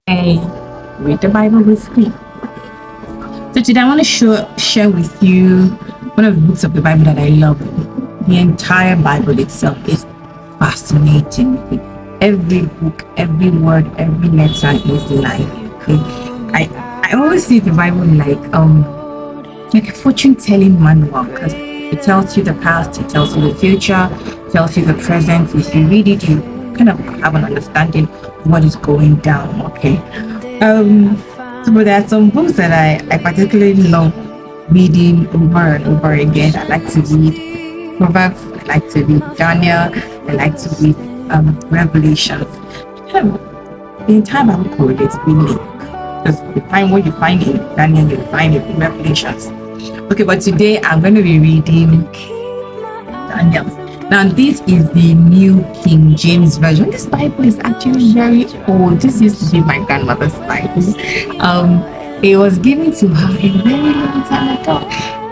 Hey, read the Bible with me. So today I want to share with you one of the books of the Bible that I love. The entire Bible itself is fascinating. Every book, every word, every letter is life. Okay? I always see the Bible like a fortune telling manual, because it tells you the past, it tells you the future, it tells you the present. If you read it, you kind of have an understanding of what is going down. Okay. So but there are some books that I particularly love reading over and over again. I like to read Proverbs, I like to read Daniel, I like to read Revelations. The entire Bible correlates with me. Because you find what you find in Daniel, you find it in Revelations. Okay, but today I'm going to be reading Daniel. Now, this is the New King James Version. This Bible is actually very old. This used to be my grandmother's Bible. It was given to her a very long time ago.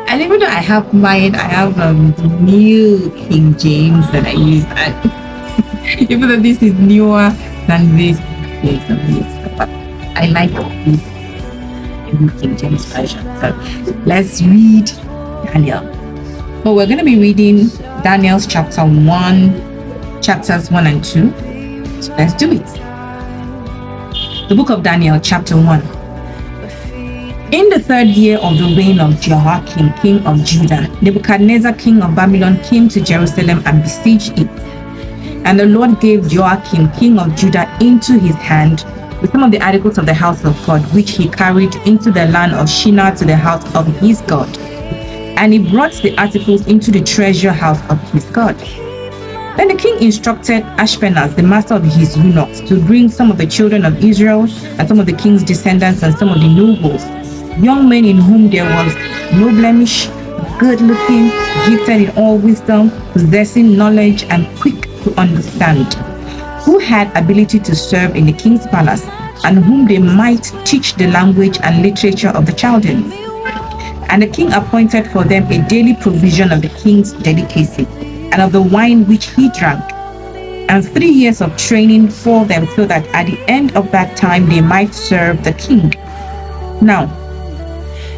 And even though I have mine, I have the New King James that I use. And even though this is newer than this, but I like this New King James Version. So let's read Daniel. Well, we're going to be reading Daniel's chapters 1 and 2. So let's do it. The book of Daniel, chapter 1. In the third year of the reign of Jehoiakim, king of Judah, Nebuchadnezzar, king of Babylon, came to Jerusalem and besieged it. And the Lord gave Joachim, king of Judah, into his hand with some of the articles of the house of God, which he carried into the land of Shinar to the house of his God. And he brought the articles into the treasure house of his God. Then the king instructed Ashpenaz, the master of his eunuchs, to bring some of the children of Israel and some of the king's descendants and some of the nobles, young men in whom there was no blemish, good-looking, gifted in all wisdom, possessing knowledge and quick to understand, who had ability to serve in the king's palace, and whom they might teach the language and literature of the Chaldeans. And the king appointed for them a daily provision of the king's delicacy, and of the wine which he drank, and 3 years of training for them, so that at the end of that time they might serve the king. Now,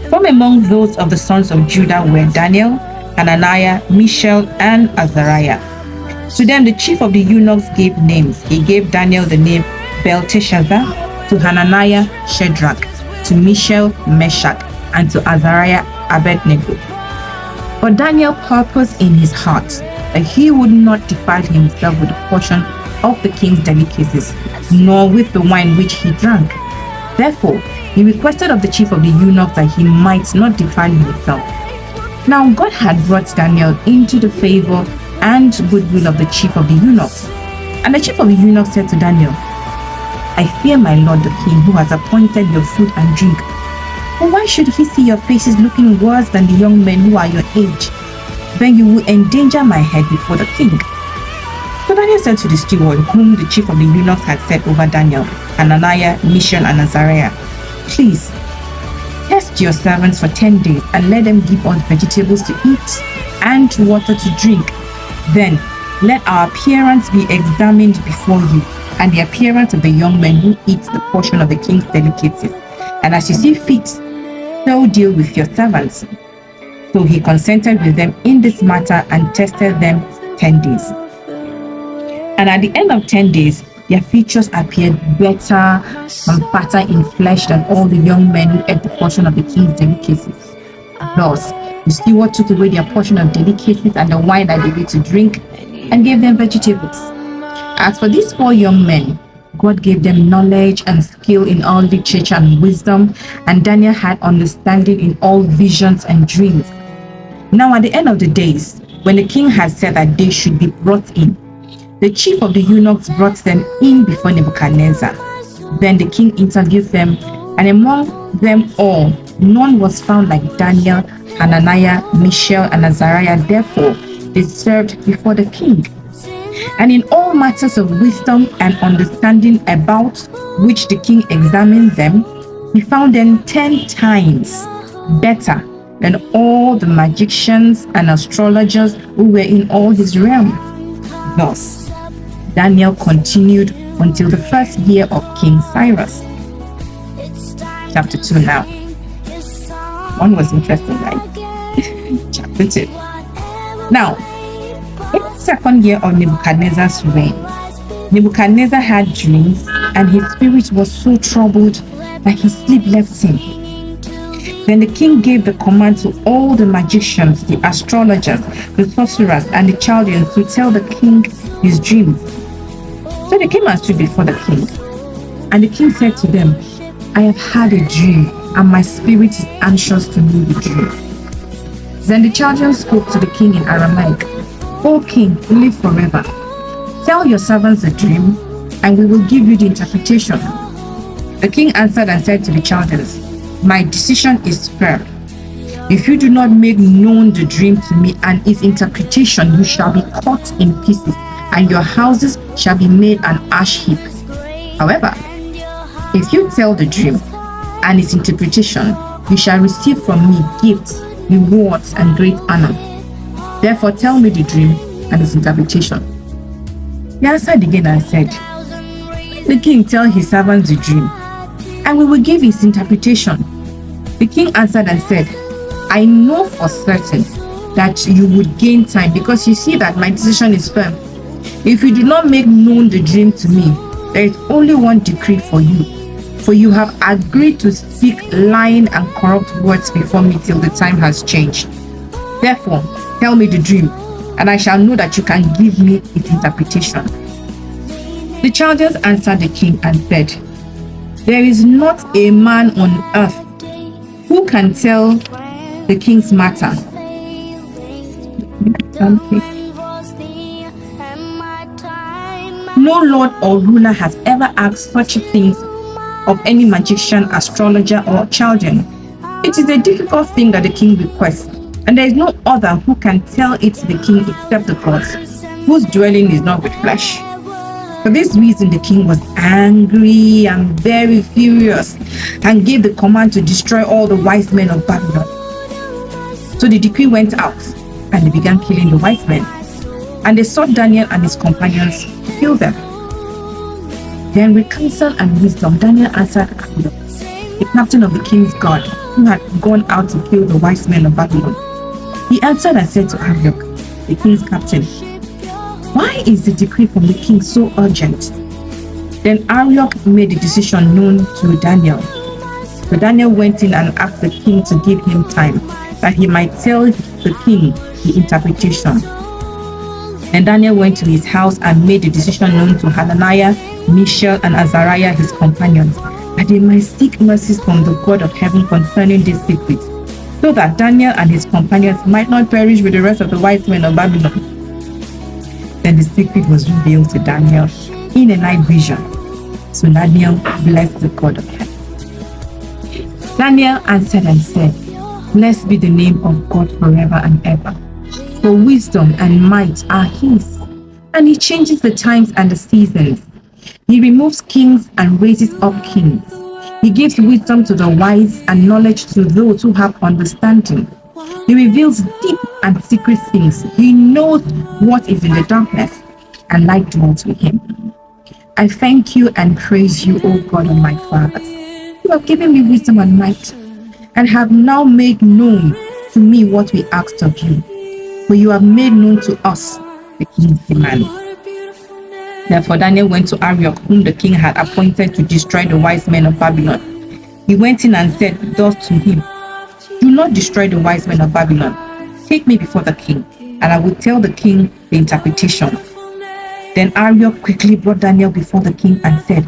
from among those of the sons of Judah were Daniel, Hananiah, Mishael, and Azariah. To them the chief of the eunuchs gave names. He gave Daniel the name Belteshazzar, to Hananiah Shadrach, to Mishael Meshach, and to Azariah Abednego. But Daniel purposed in his heart that he would not defile himself with a portion of the king's delicacies, nor with the wine which he drank. Therefore, he requested of the chief of the eunuchs that he might not defile himself. Now God had brought Daniel into the favor and goodwill of the chief of the eunuchs. And the chief of the eunuchs said to Daniel, I fear my lord the king, who has appointed your food and drink. But why should he see your faces looking worse than the young men who are your age? Then you will endanger my head before the king. So Daniel said to the steward, whom the chief of the eunuchs had set over Daniel, Hananiah, Mishael, and Azariah, please, test your servants for 10 days, and let them give us vegetables to eat and water to drink. Then let our appearance be examined before you, and the appearance of the young men who eat the portion of the king's delicacies. And as you see fit, so deal with your servants. So he consented with them in this matter and tested them 10 days. And at the end of 10 days, their features appeared better and fatter in flesh than all the young men who ate the portion of the king's delicacies. Thus, the steward took away their portion of delicacies and the wine that they were to drink, and gave them vegetables. As for these 4 young men, God gave them knowledge and skill in all literature and wisdom, and Daniel had understanding in all visions and dreams. Now at the end of the days, when the king had said that they should be brought in, the chief of the eunuchs brought them in before Nebuchadnezzar. Then the king interviewed them, and among them all, none was found like Daniel, Hananiah, Mishael, and Azariah. Therefore, they served before the king. And in all matters of wisdom and understanding about which the king examined them, he found them 10 times better than all the magicians and astrologers who were in all his realm. Thus, Daniel continued until the first year of King Cyrus. chapter 2 now. One was interesting, right? Chapter 2. Now, in the second year of Nebuchadnezzar's reign, Nebuchadnezzar had dreams, and his spirit was so troubled that his sleep left him. Then the king gave the command to all the magicians, the astrologers, the sorcerers, and the Chaldeans to tell the king his dreams. So they came and stood before the king. And the king said to them, I have had a dream, and my spirit is anxious to know the dream. Then the Chaldeans spoke to the king in Aramaic, O king, live forever. Tell your servants the dream, and we will give you the interpretation. The king answered and said to the Chaldeans, my decision is firm. If you do not make known the dream to me and its interpretation, you shall be cut in pieces, and your houses shall be made an ash heap. However, if you tell the dream and its interpretation, you shall receive from me gifts, rewards, and great honor. Therefore tell me the dream and its interpretation. He answered again and said, the king tell his servants the dream, and we will give his interpretation. The king answered and said, I know for certain that you would gain time, because you see that my decision is firm. If you do not make known the dream to me, there is only one decree for you. For you have agreed to speak lying and corrupt words before me till the time has changed. Therefore, tell me the dream, and I shall know that you can give me its interpretation. The Chaldeans answered the king and said, there is not a man on earth who can tell the king's matter. No lord or ruler has ever asked such things of any magician, astrologer, or Chaldean. It is a difficult thing that the king requests, and there is no other who can tell it to the king except the gods, whose dwelling is not with flesh. For this reason, the king was angry and very furious, and gave the command to destroy all the wise men of Babylon. So the decree went out, and they began killing the wise men. And they sought Daniel and his companions to kill them. Then with counsel and wisdom, Daniel answered Arioch, the captain of the king's guard, who had gone out to kill the wise men of Babylon. He answered and said to Arioch, the king's captain, why is the decree from the king so urgent? Then Arioch made the decision known to Daniel. So Daniel went in and asked the king to give him time, that he might tell the king the interpretation. And Daniel went to his house and made the decision known to Hananiah, Mishael, and Azariah, his companions, that they might seek mercies from the God of heaven concerning this secret, so that Daniel and his companions might not perish with the rest of the wise men of Babylon. Then the secret was revealed to Daniel in a night vision. So Daniel blessed the God of heaven. Daniel answered and said, blessed be the name of God forever and ever. For wisdom and might are his, and he changes the times and the seasons. He removes kings and raises up kings. He gives wisdom to the wise and knowledge to those who have understanding. He reveals deep and secret things. He knows what is in the darkness, and light dwells with him. I thank you and praise you, O God of my fathers. You have given me wisdom and might, and have now made known to me what we asked of you. For you have made known to us the king's demand. Therefore Daniel went to Arioch, whom the king had appointed to destroy the wise men of Babylon. He went in and said thus to him, do not destroy the wise men of Babylon. Take me before the king, and I will tell the king the interpretation. Then Arioch quickly brought Daniel before the king and said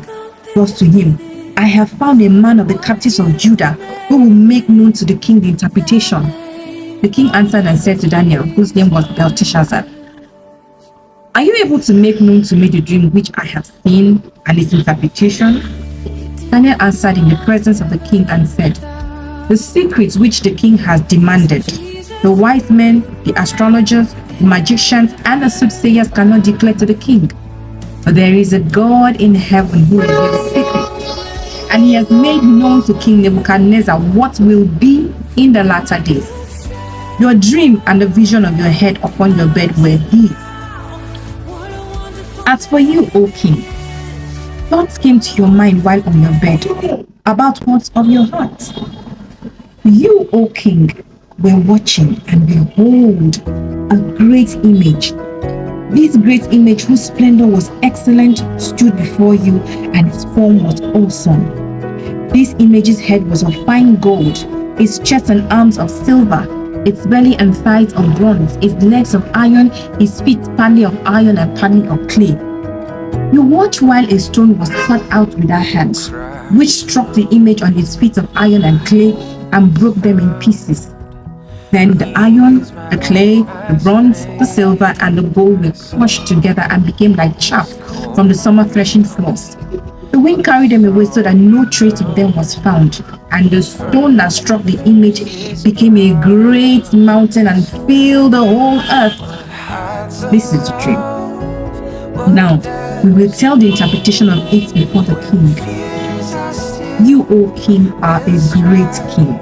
thus to him, I have found a man of the captives of Judah who will make known to the king the interpretation. The king answered and said to Daniel, whose name was Belteshazzar, are you able to make known to me the dream which I have seen and its interpretation? Daniel answered in the presence of the king and said, the secrets which the king has demanded, the wise men, the astrologers, the magicians, and the soothsayers cannot declare to the king. But there is a God in heaven who reveals secrets, and he has made known to King Nebuchadnezzar what will be in the latter days. Your dream and the vision of your head upon your bed were these. As for you, O king, thoughts came to your mind while on your bed about what's of your heart. You, O king, were watching, and behold, a great image. This great image, whose splendor was excellent, stood before you, and its form was awesome. This image's head was of fine gold, its chest and arms of silver, its belly and thighs of bronze, its legs of iron, its feet partly of iron and partly of clay. You watched while a stone was cut out with our hands, which struck the image on its feet of iron and clay and broke them in pieces. Then the iron, the clay, the bronze, the silver, and the gold were crushed together and became like chaff from the summer threshing floors. The wind carried them away so that no trace of them was found, and the stone that struck the image became a great mountain and filled the whole earth. This is the dream. Now, we will tell the interpretation of it before the king. You, O king, are a great king.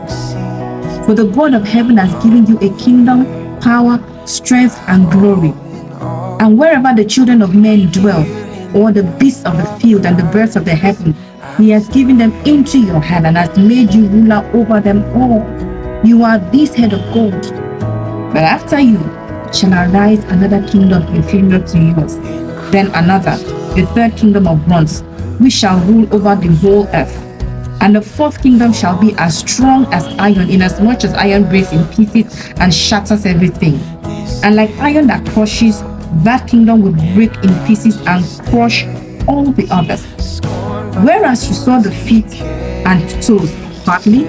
For the God of heaven has given you a kingdom, power, strength, and glory. And wherever the children of men dwell, or the beasts of the field and the birds of the heaven, he has given them into your hand and has made you ruler over them all. You are this head of gold. But after you shall arise another kingdom inferior to yours, then another, the third kingdom of bronze, which shall rule over the whole earth. And the fourth kingdom shall be as strong as iron, inasmuch as iron breaks in pieces and shatters everything. And like iron that crushes, that kingdom will break in pieces and crush all the others. Whereas you saw the feet and toes partly,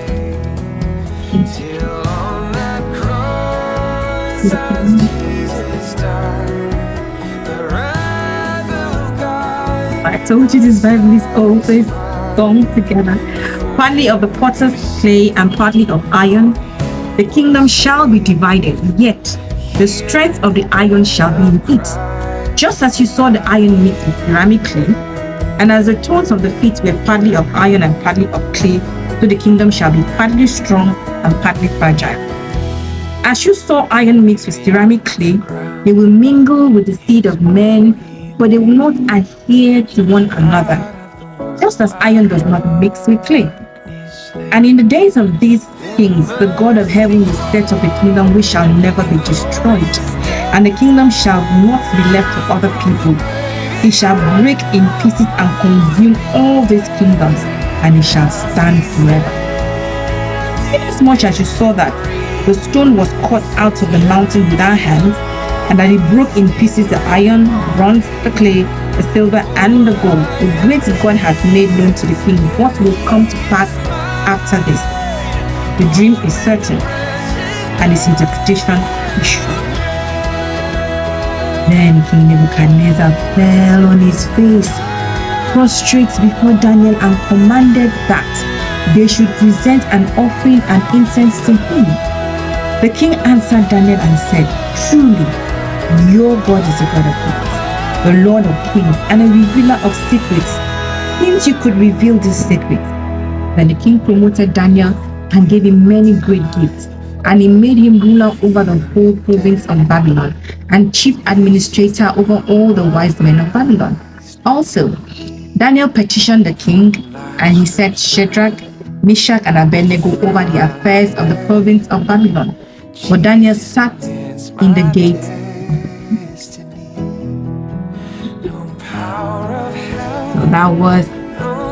I told you this Bible is always gone together. Partly of the potter's clay and partly of iron, the kingdom shall be divided, yet the strength of the iron shall be in it. Just as you saw the iron mixed with ceramic clay, and as the tones of the feet were partly of iron and partly of clay, so the kingdom shall be partly strong and partly fragile. As you saw iron mixed with ceramic clay, they will mingle with the seed of men, but they will not adhere to one another, just as iron does not mix with clay. And in the days of these things, the God of heaven will set up a kingdom which shall never be destroyed, and the kingdom shall not be left to other people. It shall break in pieces and consume all these kingdoms, and it shall stand forever. Inasmuch as you saw that the stone was cut out of the mountain with our hands, and that it broke in pieces the iron, the bronze, the clay, the silver, and the gold, the great God has made known to the king what will come to pass after this. The dream is certain, and its interpretation is sure. Then King Nebuchadnezzar fell on his face, prostrate before Daniel, and commanded that they should present an offering and incense to him. The king answered Daniel and said, "Truly, your God is a God of gods, the Lord of kings, and a revealer of secrets, since you could reveal this secret." Then the king promoted Daniel and gave him many great gifts, and he made him ruler over the whole province of Babylon and chief administrator over all the wise men of Babylon. Also, Daniel petitioned the king, and he set Shadrach, Meshach, and Abednego over the affairs of the province of Babylon. But Daniel sat in the gate. So that was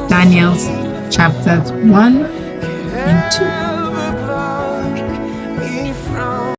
Daniel's chapters 1 and 2.